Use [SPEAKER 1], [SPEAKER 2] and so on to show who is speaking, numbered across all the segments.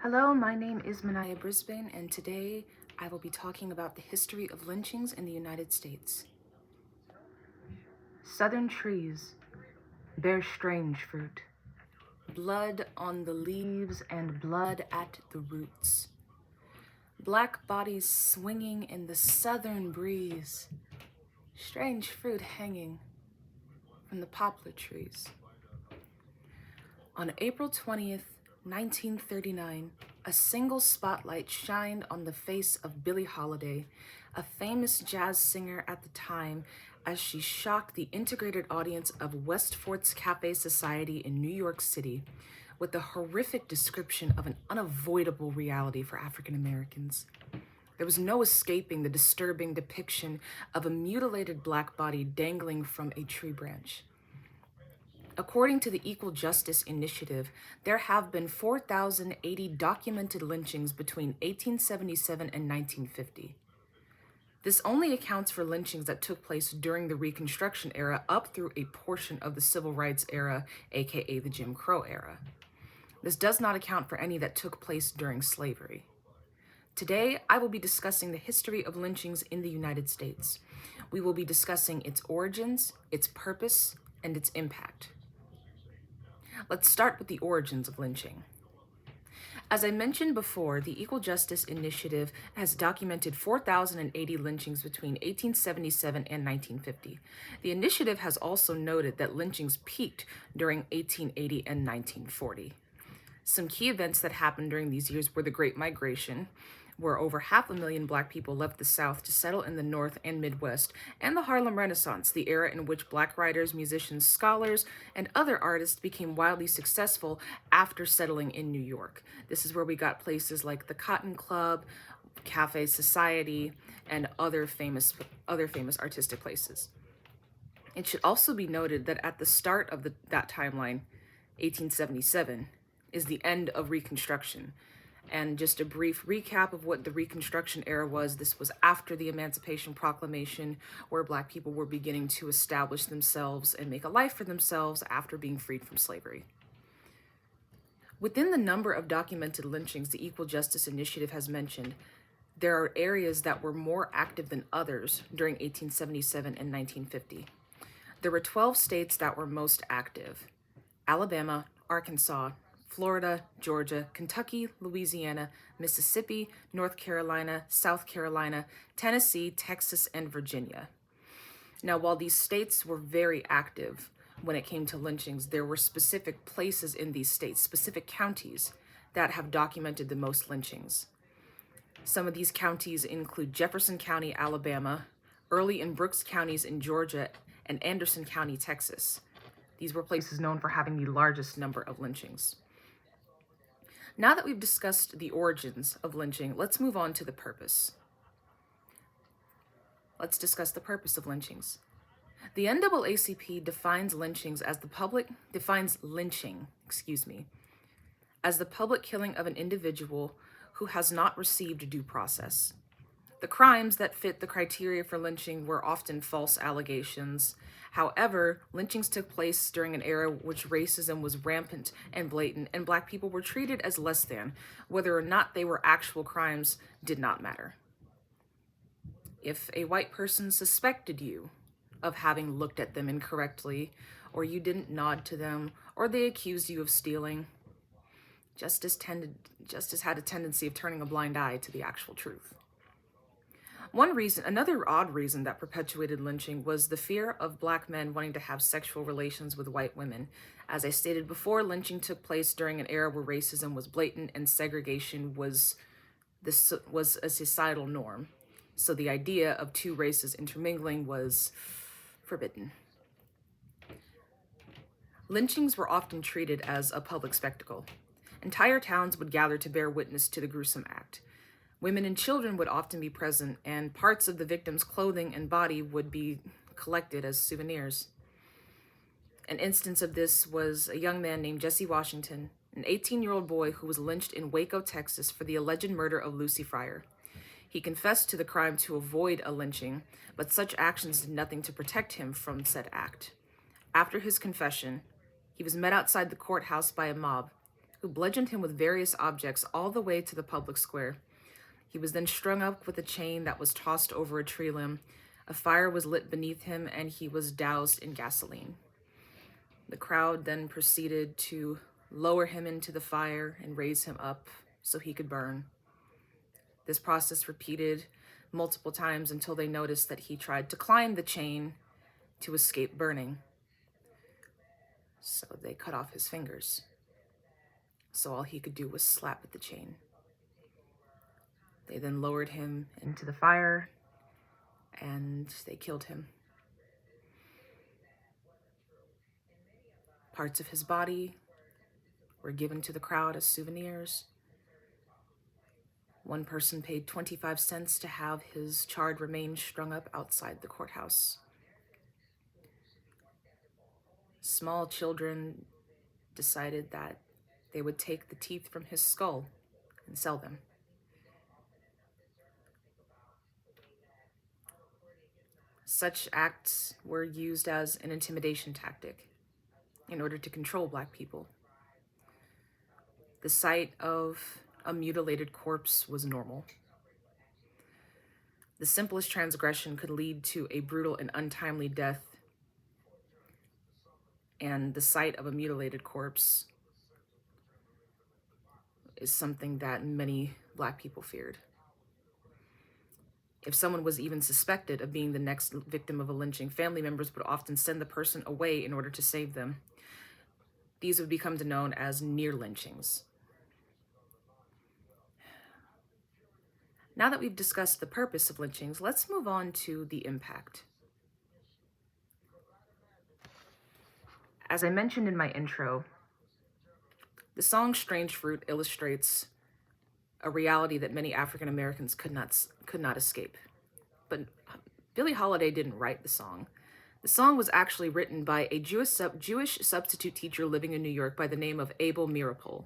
[SPEAKER 1] Hello, my name is Manaya Brisbane, and today I will be talking about the history of lynchings in the United States. Southern trees bear strange fruit, blood on the leaves and blood at the roots. Black bodies swinging in the southern breeze, strange fruit hanging from the poplar trees. On April 20th, 1939, a single spotlight shined on the face of Billie Holiday, a famous jazz singer at the time, as she shocked the integrated audience of West Fort's Cafe Society in New York City with a horrific description of an unavoidable reality for African Americans. There was no escaping the disturbing depiction of a mutilated black body dangling from a tree branch. According to the Equal Justice Initiative, there have been 4,080 documented lynchings between 1877 and 1950. This only accounts for lynchings that took place during the Reconstruction era up through a portion of the Civil Rights era, aka the Jim Crow era. This does not account for any that took place during slavery. Today, I will be discussing the history of lynchings in the United States. We will be discussing its origins, its purpose, and its impact. Let's start with the origins of lynching. As I mentioned before, the Equal Justice Initiative has documented 4,080 lynchings between 1877 and 1950. The initiative has also noted that lynchings peaked during 1880 and 1940. Some key events that happened during these years were the Great Migration, where over 500,000 Black people left the South to settle in the North and Midwest, and the Harlem Renaissance, the era in which Black writers, musicians, scholars, and other artists became wildly successful after settling in New York. This is where we got places like the Cotton Club, Cafe Society, and other famous artistic places. It should also be noted that at the start of that timeline, 1877, is the end of Reconstruction. And just a brief recap of what the Reconstruction era was, this was after the Emancipation Proclamation, where Black people were beginning to establish themselves and make a life for themselves after being freed from slavery. Within the number of documented lynchings the Equal Justice Initiative has mentioned, there are areas that were more active than others during 1877 and 1950. There were 12 states that were most active: Alabama, Arkansas, Florida, Georgia, Kentucky, Louisiana, Mississippi, North Carolina, South Carolina, Tennessee, Texas, and Virginia. Now, while these states were very active when it came to lynchings, there were specific places in these states, specific counties, that have documented the most lynchings. Some of these counties include Jefferson County, Alabama, Early and Brooks counties in Georgia, and Anderson County, Texas. These were places known for having the largest number of lynchings. Now that we've discussed the origins of lynching, let's move on to the purpose. Let's discuss the purpose of lynchings. The NAACP defines lynching as the public killing of an individual who has not received due process. The crimes that fit the criteria for lynching were often false allegations. However, lynchings took place during an era which racism was rampant and blatant, and Black people were treated as less than. Whether or not they were actual crimes did not matter. If a white person suspected you of having looked at them incorrectly, or you didn't nod to them, or they accused you of stealing, justice had a tendency of turning a blind eye to the actual truth. Another odd reason that perpetuated lynching was the fear of Black men wanting to have sexual relations with white women. As I stated before, lynching took place during an era where racism was blatant and segregation was a societal norm. So the idea of two races intermingling was forbidden. Lynchings were often treated as a public spectacle. Entire towns would gather to bear witness to the gruesome act. Women and children would often be present, and parts of the victim's clothing and body would be collected as souvenirs. An instance of this was a young man named Jesse Washington, an 18-year-old boy who was lynched in Waco, Texas, for the alleged murder of Lucy Fryer. He confessed to the crime to avoid a lynching, but such actions did nothing to protect him from said act. After his confession, he was met outside the courthouse by a mob. who bludgeoned him with various objects all the way to the public square. He was then strung up with a chain that was tossed over a tree limb. A fire was lit beneath him, and he was doused in gasoline. The crowd then proceeded to lower him into the fire and raise him up so he could burn. This process repeated multiple times until they noticed that he tried to climb the chain to escape burning. So they cut off his fingers. So all he could do was slap at the chain. They then lowered him into the fire and they killed him. Parts of his body were given to the crowd as souvenirs. One person paid 25 cents to have his charred remains strung up outside the courthouse. Small children decided that they would take the teeth from his skull and sell them. Such acts were used as an intimidation tactic in order to control Black people. The sight of a mutilated corpse was normal. The simplest transgression could lead to a brutal and untimely death, and the sight of a mutilated corpse is something that many Black people feared. If someone was even suspected of being the next victim of a lynching, family members would often send the person away in order to save them. These would become known as near lynchings. Now that we've discussed the purpose of lynchings, let's move on to the impact. As I mentioned in my intro, the song Strange Fruit illustrates a reality that many African Americans could not escape. But Billie Holiday didn't write the song. The song was actually written by a Jewish substitute teacher living in New York by the name of Abel Meeropol.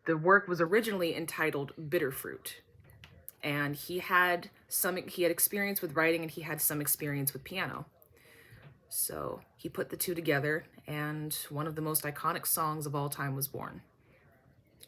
[SPEAKER 1] The work was originally entitled Bitter Fruit, and he had experience with writing and he had some experience with piano. So he put the two together, and one of the most iconic songs of all time was born.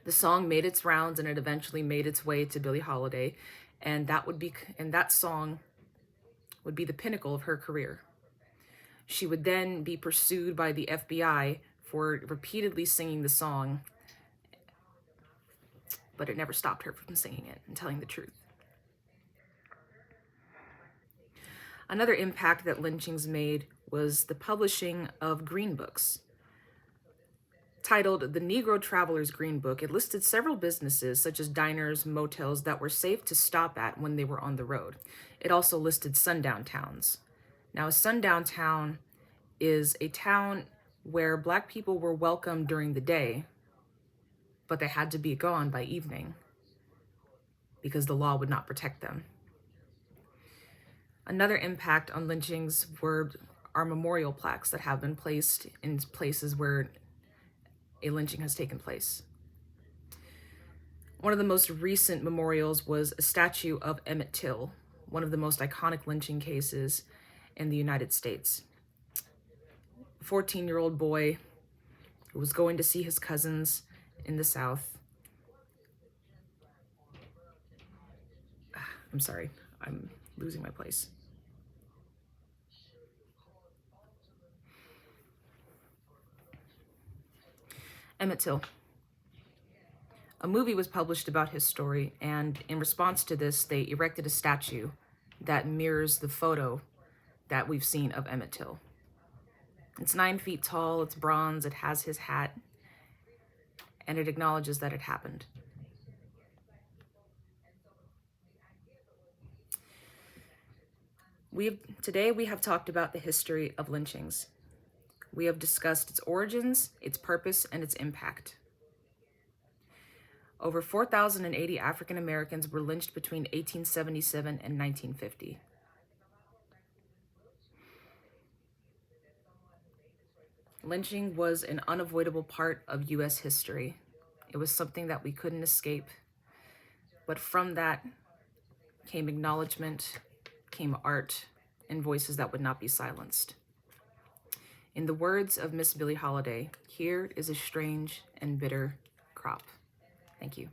[SPEAKER 1] The song made its rounds, and it eventually made its way to Billie Holiday, and that song would be the pinnacle of her career. She would then be pursued by the FBI for repeatedly singing the song, but it never stopped her from singing it and telling the truth. Another impact that lynchings made was the publishing of green books. Titled The Negro Traveler's Green Book, it listed several businesses such as diners, motels that were safe to stop at when they were on the road. It also listed sundown towns. Now, a sundown town is a town where Black people were welcome during the day, but they had to be gone by evening because the law would not protect them. Another impact on lynchings are memorial plaques that have been placed in places where a lynching has taken place. One of the most recent memorials was a statue of Emmett Till, one of the most iconic lynching cases in the United States. A 14-year-old boy who was going to see his cousins in the South. I'm sorry, I'm losing my place. Emmett Till. A movie was published about his story, and in response to this, they erected a statue that mirrors the photo that we've seen of Emmett Till. It's 9 feet tall, it's bronze, it has his hat, and it acknowledges that it happened. Today we have talked about the history of lynchings. We have discussed its origins, its purpose, and its impact. Over 4,080 African Americans were lynched between 1877 and 1950. Lynching was an unavoidable part of U.S. history. It was something that we couldn't escape. But from that came acknowledgement, came art, and voices that would not be silenced. In the words of Miss Billie Holiday, here is a strange and bitter crop. Thank you.